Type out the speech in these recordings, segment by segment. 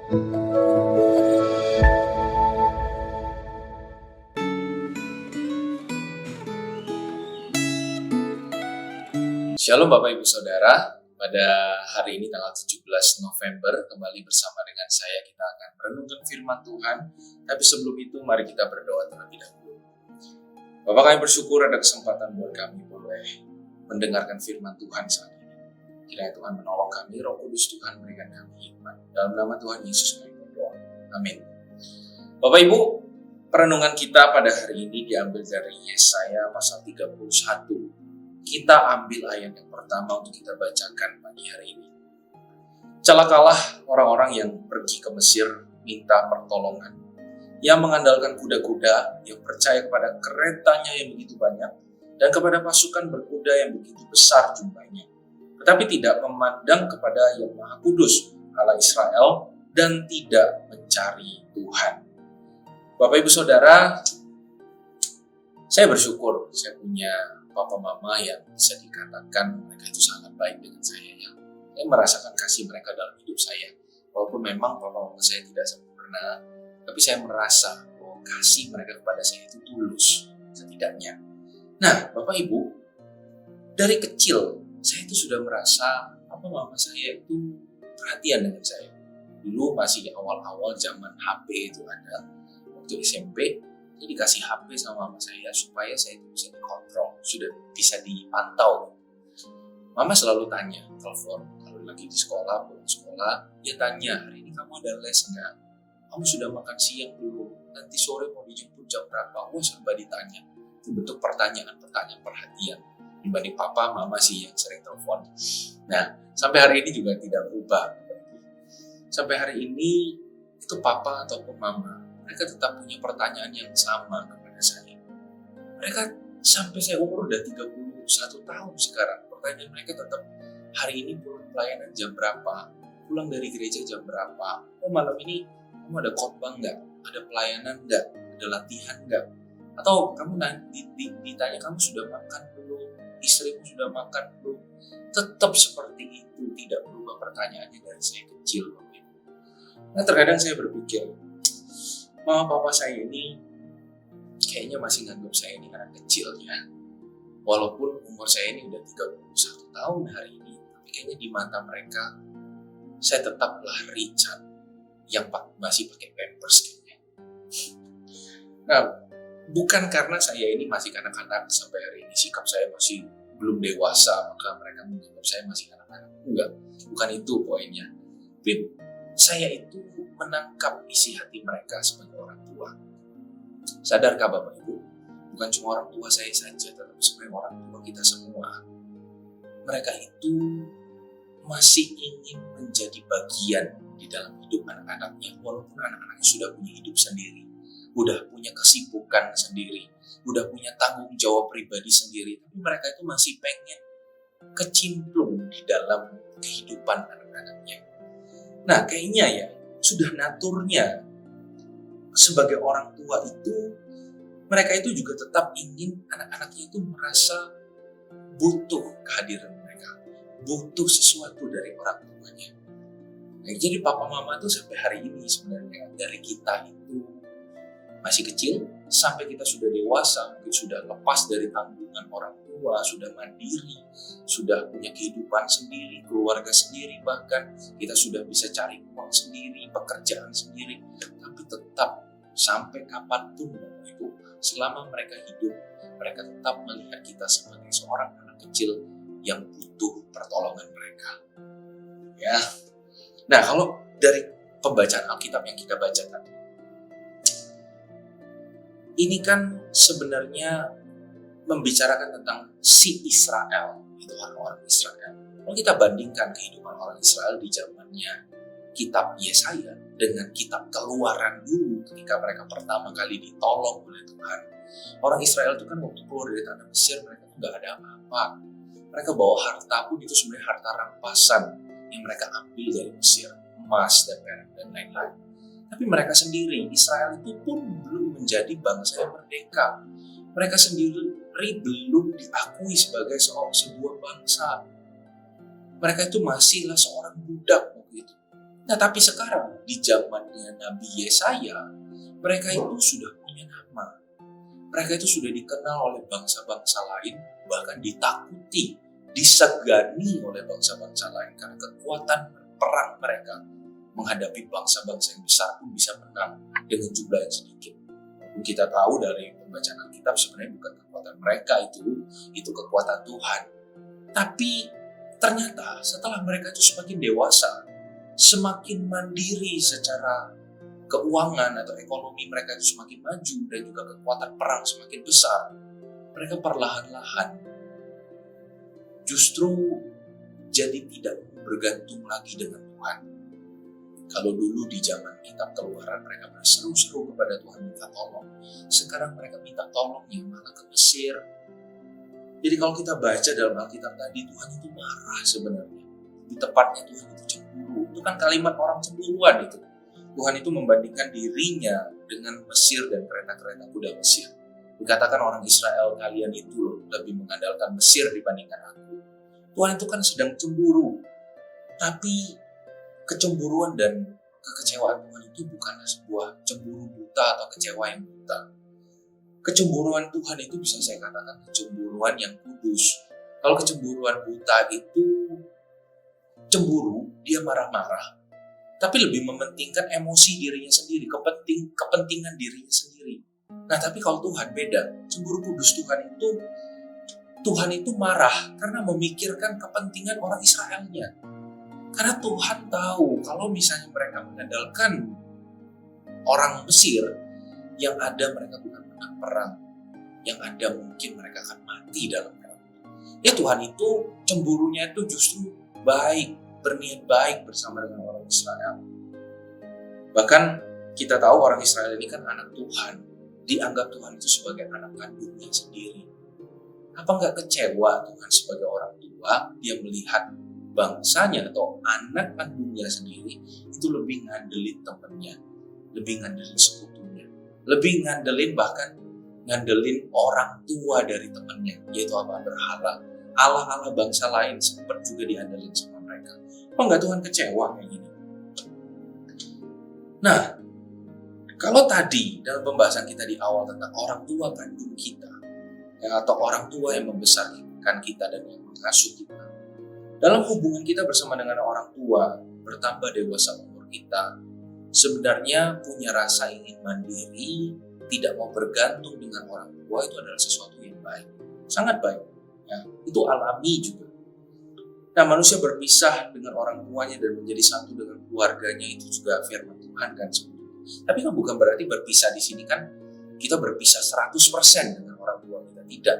Shalom Bapak Ibu Saudara, pada hari ini tanggal 17 November kembali bersama dengan saya kita akan merenungkan firman Tuhan. Tapi sebelum itu mari kita berdoa terlebih dahulu. Bapak, kami bersyukur ada kesempatan buat kami boleh mendengarkan firman Tuhan saat ini. Kiranya Tuhan menolong kami, Roh Kudus Tuhan berikan kami hikmat. Dalam nama Tuhan Yesus kami berdoa. Amin. Bapak Ibu, perenungan kita pada hari ini diambil dari Yesaya pasal 31. Kita ambil ayat yang pertama untuk kita bacakan pagi hari ini. Celakalah orang-orang yang pergi ke Mesir minta pertolongan, yang mengandalkan kuda-kuda, yang percaya kepada keretanya yang begitu banyak, dan kepada pasukan berkuda yang begitu besar jumlahnya, tetapi tidak memandang kepada Yang Maha Kudus, Allah Israel, dan tidak mencari Tuhan. Bapak Ibu Saudara, saya bersyukur saya punya papa mama yang bisa dikatakan mereka itu sangat baik dengan saya. Saya merasakan kasih mereka dalam hidup saya. Walaupun memang papa mama saya tidak sempurna, tapi saya merasa bahwa kasih mereka kepada saya itu tulus setidaknya. Nah, Bapak Ibu, dari kecil saya itu sudah merasa papa mama saya itu perhatian dengan saya. Dulu masih awal-awal zaman HP itu ada, waktu SMP, saya dikasih HP sama mama saya supaya saya itu bisa dikontrol, sudah bisa dipantau. Mama selalu tanya, telepon, kalau lagi di sekolah, pulang sekolah, dia tanya, hari ini kamu ada les nggak? Kamu sudah makan siang belum? Nanti sore mau dijemput jam berapa? Wah, serba ditanya. Itu bentuk pertanyaan perhatian. Dibanding papa, mama sih yang sering telepon. Nah, sampai hari ini juga tidak berubah. Sampai hari ini, itu papa ataupun mama, mereka tetap punya pertanyaan yang sama kepada saya. Mereka sampai saya umur udah 31 tahun sekarang. Pertanyaan mereka tetap, hari ini pulang pelayanan jam berapa? Pulang dari gereja jam berapa? Oh, malam ini kamu ada khotbah nggak? Ada pelayanan nggak? Ada latihan nggak? Atau kamu ditanya, kamu sudah makan belum? Istrimu sudah makan belum? Tetap seperti itu, tidak berubah pertanyaannya dari saya kecil. Nah, terkadang saya berpikir, mama papa saya ini kayaknya masih nganggap saya ini anak kecil ya. Walaupun umur saya ini udah 31 tahun hari ini, tapi kayaknya di mata mereka saya tetaplah Richard yang masih pakai pampers kayaknya. Nah, bukan karena saya ini masih kanak-kanak sampai hari ini, sikap saya masih belum dewasa, maka mereka menganggap saya masih anak-anak. Enggak, bukan itu poinnya. Saya itu menangkap isi hati mereka sebagai orang tua. Sadarkah Bapak Ibu? Bukan cuma orang tua saya saja, tetapi sebenarnya orang tua kita semua. Mereka itu masih ingin menjadi bagian di dalam hidup anak-anaknya, walaupun anak-anaknya sudah punya hidup sendiri, udah punya kesibukan sendiri, udah punya tanggung jawab pribadi sendiri, tapi mereka itu masih pengen kecimplung di dalam kehidupan anak-anaknya. Nah, kayaknya ya, sudah naturnya sebagai orang tua itu, mereka itu juga tetap ingin anak-anaknya itu merasa butuh kehadiran mereka, butuh sesuatu dari orang tuanya. Nah, jadi papa mama itu sampai hari ini sebenarnya dari kita itu masih kecil sampai kita sudah dewasa, mungkin sudah lepas dari tanggungan orang tua, sudah mandiri, sudah punya kehidupan sendiri, keluarga sendiri, bahkan kita sudah bisa cari uang sendiri, pekerjaan sendiri, tapi tetap sampai kapanpun Bapak Ibu, selama mereka hidup, mereka tetap melihat kita sebagai seorang anak kecil yang butuh pertolongan mereka. Ya. Nah, kalau dari pembacaan Alkitab yang kita baca tadi, ini kan sebenarnya membicarakan tentang si Israel, itu orang-orang Israel. Kalau kita bandingkan kehidupan orang Israel di zamannya kitab Yesaya dengan kitab Keluaran dulu ketika mereka pertama kali ditolong oleh Tuhan. Orang Israel itu kan waktu keluar dari tanah Mesir, mereka nggak ada apa-apa. Mereka bawa harta pun itu sebenarnya harta rampasan yang mereka ambil dari Mesir, emas dan perak dan lain-lain. Tapi mereka sendiri, Israel itu pun belum menjadi bangsa yang merdeka. Mereka sendiri belum diakui sebagai sebuah bangsa. Mereka itu masihlah seorang budak begitu. Nah, tapi sekarang di zamannya Nabi Yesaya, mereka itu sudah punya nama. Mereka itu sudah dikenal oleh bangsa-bangsa lain, bahkan ditakuti, disegani oleh bangsa-bangsa lain karena kekuatan perang mereka menghadapi bangsa-bangsa yang besar pun bisa menang dengan jumlah yang sedikit. Walaupun kita tahu dari pembacaan Alkitab sebenarnya bukan kekuatan mereka itu kekuatan Tuhan. Tapi ternyata setelah mereka itu semakin dewasa, semakin mandiri secara keuangan atau ekonomi mereka itu semakin maju dan juga kekuatan perang semakin besar, mereka perlahan-lahan justru jadi tidak bergantung lagi dengan Tuhan. Kalau dulu di zaman kitab Keluaran mereka berseru-seru kepada Tuhan minta tolong, sekarang mereka minta tolongnya malah ke Mesir. Jadi kalau kita baca dalam Alkitab tadi, Tuhan itu marah sebenarnya. Di tepatnya Tuhan itu cemburu. Itu kan kalimat orang cemburuan itu. Tuhan itu membandingkan dirinya dengan Mesir dan kereta-kereta kuda Mesir. Dikatakan orang Israel, kalian itu lebih mengandalkan Mesir dibandingkan aku. Tuhan itu kan sedang cemburu. Tapi kecemburuan dan kekecewaan Tuhan itu bukanlah sebuah cemburu buta atau kecewa yang buta. Kecemburuan Tuhan itu bisa saya katakan kecemburuan yang kudus. Kalau kecemburuan buta itu cemburu, dia marah-marah, tapi lebih mementingkan emosi dirinya sendiri, kepentingan dirinya sendiri. Nah, tapi kalau Tuhan beda. Cemburu kudus Tuhan itu marah karena memikirkan kepentingan orang Israelnya. Karena Tuhan tahu kalau misalnya mereka mengandalkan orang Mesir, yang ada mereka bukan menang perang, yang ada mungkin mereka akan mati dalam perang. Ya, Tuhan itu cemburunya itu justru baik, berniat baik bersama dengan orang Israel. Bahkan kita tahu orang Israel ini kan anak Tuhan, dianggap Tuhan itu sebagai anak kandungnya sendiri. Apa nggak kecewa Tuhan sebagai orang tua, dia melihat bangsanya atau anak kandungnya sendiri itu lebih ngandelin temannya, lebih ngandelin sekutunya, lebih bahkan ngandelin orang tua dari temannya, yaitu apa? Berhala. Allah-Allah bangsa lain sempat juga diandelin sama mereka. Apa nggak Tuhan kecewa kayak gini? Nah, kalau tadi dalam pembahasan kita di awal tentang orang tua kandung kita, ya, atau orang tua yang membesarkan kita dan yang mengasuh kita, dalam hubungan kita bersama dengan orang tua, bertambah dewasa umur kita, sebenarnya punya rasa ingin mandiri, tidak mau bergantung dengan orang tua, itu adalah sesuatu yang baik, sangat baik. Ya, itu alami juga. Nah, manusia berpisah dengan orang tuanya dan menjadi satu dengan keluarganya, itu juga firman Tuhan kan sebetulnya. Tapi kan bukan berarti berpisah di sini kan kita berpisah 100% dengan orang tua kita, tidak.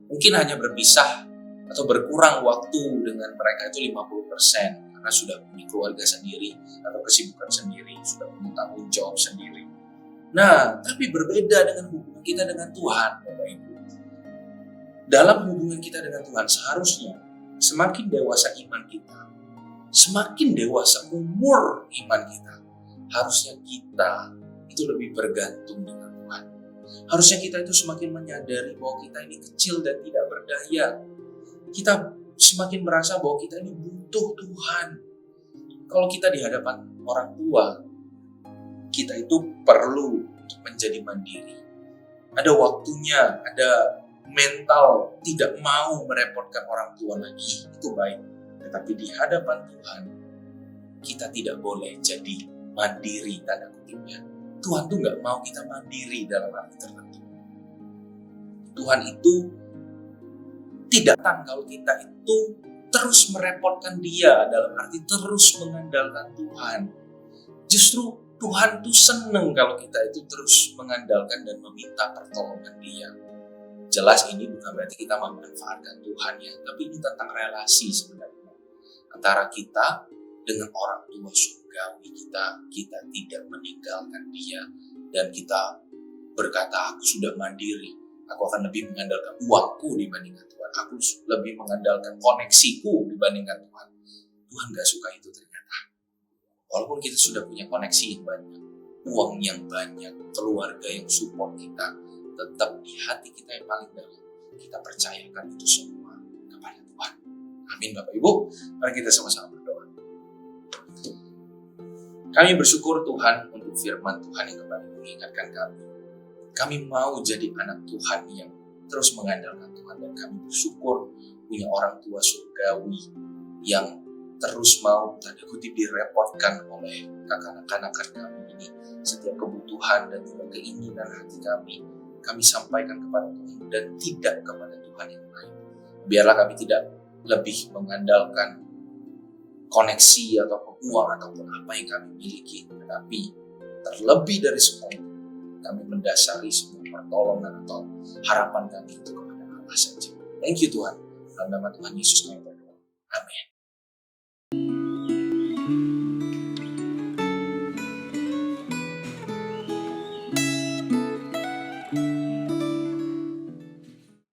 Mungkin hanya berpisah atau berkurang waktu dengan mereka itu 50% karena sudah punya keluarga sendiri atau kesibukan sendiri, sudah punya tanggung jawab sendiri. Nah, tapi berbeda dengan hubungan kita dengan Tuhan, Bapak Ibu. Dalam hubungan kita dengan Tuhan seharusnya semakin dewasa iman kita, semakin dewasa umur iman kita, harusnya kita itu lebih bergantung dengan Tuhan. Harusnya kita itu semakin menyadari bahwa kita ini kecil dan tidak berdaya. Kita semakin merasa bahwa kita ini butuh Tuhan. Kalau kita di hadapan orang tua, kita itu perlu menjadi mandiri. Ada waktunya, ada mental tidak mau merepotkan orang tua lagi, itu baik. Tetapi di hadapan Tuhan, kita tidak boleh jadi mandiri, tanda kutipnya. Tuhan tuh gak mau kita mandiri dalam arti tertentu. Tuhan itu tidak tahu kalau kita itu terus merepotkan dia, dalam arti terus mengandalkan Tuhan. Justru Tuhan tuh seneng kalau kita itu terus mengandalkan dan meminta pertolongan dia. Jelas ini bukan berarti kita memanfaatkan Tuhan ya, tapi ini tentang relasi sebenarnya antara kita dengan orang tua surgawi kita. Kita tidak meninggalkan dia dan kita berkata, aku sudah mandiri, aku akan lebih mengandalkan uangku dibandingkan Tuhan, aku lebih mengandalkan koneksiku dibandingkan Tuhan. Tuhan gak suka itu ternyata. Walaupun kita sudah punya koneksi yang banyak, uang yang banyak, keluarga yang support kita, tetap di hati kita yang paling dalam, kita percayakan itu semua kepada Tuhan. Amin Bapak Ibu. Mari kita sama-sama berdoa. Kami bersyukur Tuhan untuk firman Tuhan yang kembali mengingatkan kami. Kami mau jadi anak Tuhan yang terus mengandalkan Tuhan, dan kami bersyukur punya orang tua surgawi yang terus mau tanda kutip direpotkan oleh kekanak-kanakan kami ini. Setiap kebutuhan dan juga keinginan hati kami sampaikan kepada Tuhan dan tidak kepada Tuhan yang lain. Biarlah kami tidak lebih mengandalkan koneksi ataupun uang ataupun apa yang kami miliki, tetapi terlebih dari semua itu, kami mendasari semua pertolongan atau harapan kami itu kepada Allah saja. Thank you Tuhan. Dalam nama Tuhan Yesus kami berdoa. Amin.